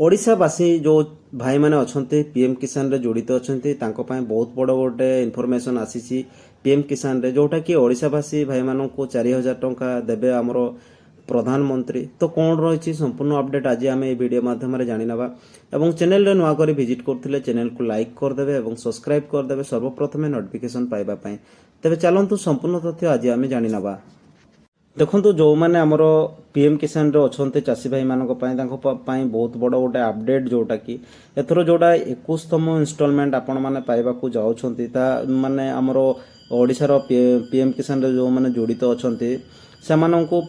ओडिशावासी जो भाई माने अछंते पीएम किसान रे जड़ित अछंते तांको पाए बहुत बड़ गोटे इनफॉरमेशन आसीची पीएम किसान रे जोटा कि ओडिशावासी भाई मानन को 4000 टंका देबे हमरो प्रधानमंत्री तो कौन रही संपूर्ण अपडेट आज आम ये वीडियो माध्यम जानी नवा एवं चैनल रे नुआ करी विजिट करथिले चैनल को लाइक करदेबे एवं सब्सक्राइब करदेबे सर्वप्रथम नोटिफिकेशन पाइबा पई तबे चलंतु संपूर्ण तथ्य आज आम जानी नवा देखो जो मैंने आमर पीएम किसान रे अच्छे चाषी भाई मानक बहुत बड़ गोटे अपडेट जोटा कि एथर जोड़ा 21तम इनस्टॉलमेंट आपण मैंने पाइबा जाऊँगी माने आमर ओडिशार पीएम किसान रे जो मैंने जड़ित अच्छा सेमानंकु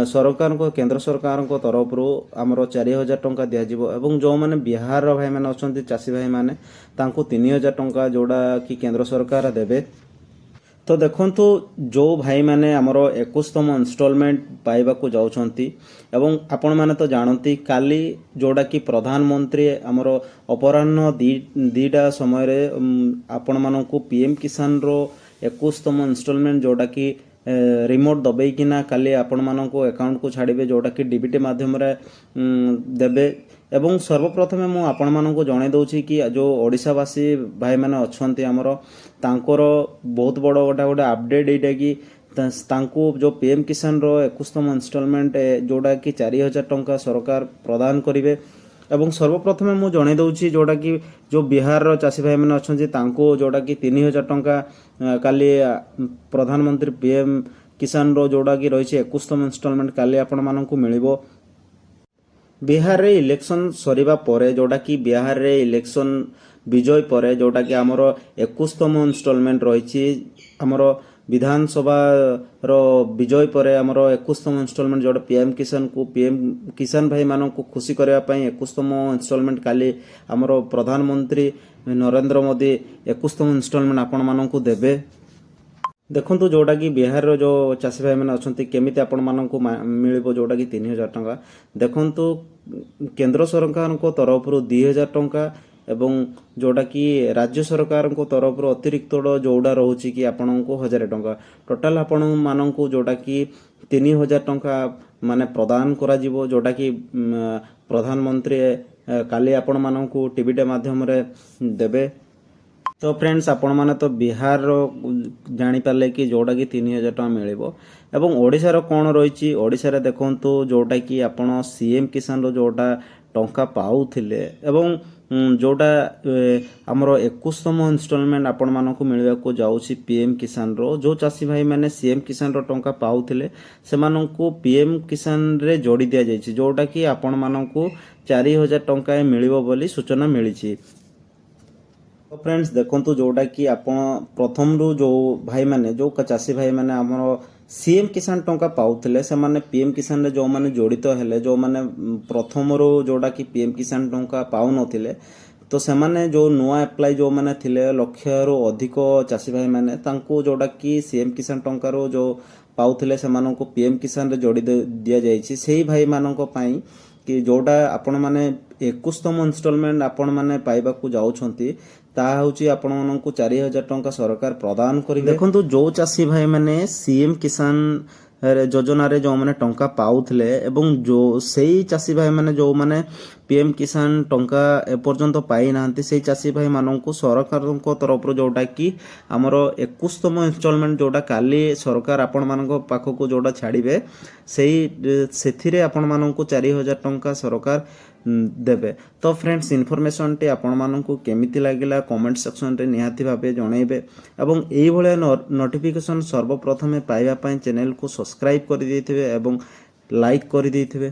सरकार को केंद्र सरकार को तरफ आमर 4000 टंका दिज्व एवं जो मैंने बिहार भाई मैंने अच्छा चाषी भाई मैंने 3000 टंका जोड़ा कि केंद्र सरकार देवे तो देखंतु जो भाई माने आमर 21तम इनस्टॉलमेंट पाइबा को जाउछंती एवं आपण माने तो जानती काली जोड़ा कि प्रधानमंत्री आमर अपराह्न दीटा समय रे आपण मानकु पीएम किसान रो 21तम इनस्टॉलमेंट जोड़ा कि रिमोट दबेकिना काली आपण मानकु अकाउंट को छाड़िबे जोड़ा कि डीबीटी माध्यम रे देबे एवं सर्वप्रथम मु आपण मानकु जणाई दउछि कि जो ओडिशावासी भाई माने अछंती हमर तांकर बहुत बड़ गोटे अपडेट एटा कि तांको जो पीएम किसान रो 21तम इनस्टॉलमेंट जोड़ा कि 4000 टंका सरकार प्रदान करिवे एवं सर्वप्रथम मु जणाई दउछि जोड़ा कि जो बिहार रो चाषी भाई माने अछंती तांको जोड़ा कि 3000 टंका काली प्रधानमंत्री पीएम किसान रो जोड़ा कि रही 21तम इनस्टॉलमेंट काली आपण मानकु मिलिबो बिहार रे इलेक्शन सरीबा परे जोड़ा कि बिहार रे इलेक्शन विजय परे जोड़ा कि आमर 21तम इनस्टॉलमेंट रही आमर विधानसभा रो विजय परे आमर 21तम इनस्टॉलमेंट जोड़ा पीएम किसान भाई मानन को खुशी करबा पई 21तम इनस्टॉलमेंट काली आमर प्रधानमंत्री नरेंद्र मोदी 21तम इनस्टॉलमेंट आपण मानन को देबे देखो जोटा कि बिहार रो जो चाषी भाई मैंने अच्छा केमी आपण मानक मिल जोटा कि 3000 टंका देखु केंद्र सरकार को तरफ 2000 टंका एवं जोटा कि राज्य सरकार को तरफ अतिरिक्त जोड़ा रोचे कि आपण को 1000 टंका टोटाल आपण मानक जोटा कि 3000 टंका माने प्रदान करा जिवो जोटा कि प्रधानमंत्री काली आपण मानक टीवी माध्यम रे देबे तो फ्रेंड्स आपण माने तो बिहार जानी पाले कि जोटा कि 3000 टका मिलिबो एवं ओडिसा कौन रही ओडिसा रे देखंतु जोटा कि आपण सीएम किसान रो जोटा टंका पाउथिले एवं जोटा आमर 21तम इनस्टॉलमेंट आपण मानकु मिलवा को जाउछि पीएम किसान रो जो चाषी भाई माने सीएम किसान रो टंका पाउथिले से मानकु पीएम किसान रे जोड़ी दिया जाइछि जोटा कि आपण मानकु 4000 टंका मिलिबो बोली सूचना मिलिछि तो फ्रेंड्स देखंतु जोटा कि आपण प्रथम रू जो भाई माने जो चाषी भाई माने हमर सीएम किसान टंका पाउथिले से माने पीएम किसान रे जो माने जड़ित हेले जो माने प्रथम रो जोटा कि पीएम किसान टंका पाउ नथिले तो से माने जो नुआ अप्लाई जो माने थिले लक्ष रो अधिक चाषी भाई माने तांको जोटा कि सीएम किसान टंका रो जो पाउथिले से मानको पीएम किसान रे जोड़ी दिया जायछि सेही भाई मानको पई कि जोटा आपण माने 21तम इनस्टॉलमेंट आपण माने पाइबा को जाउछंती ताहा होची आपण माननकु 4000 टंका सरकार प्रदान करिवे देखंतु जो चाषी भाई माने सीएम किसान योजना रे जो माने टंका पाउथले एवं जो सेही चाषी भाई माने जो माने पीएम किसान टंका ए पर्यंत पाई नांती सेही चाषी भाई माननकु सरकार को तरफ जोटा कि हमर 21तम इनस्टॉलमेंट जोटा काली सरकार आपण मानको पाखको जोटा छाड़िबे सेही सेथिरे आपण माननकु 4000 टंका सरकार देबे तो फ्रेंड्स इनफॉरमेशन टी आपण माननकु केमिति लागिला कमेंट सेक्शन रे निहाती भाबे जणाइबे एवं एई भले नोटिफिकेशन सर्वप्रथमे पाइबा पई चैनल को सब्सक्राइब करि दैथिबे एवं लाइक करि दैथिबे।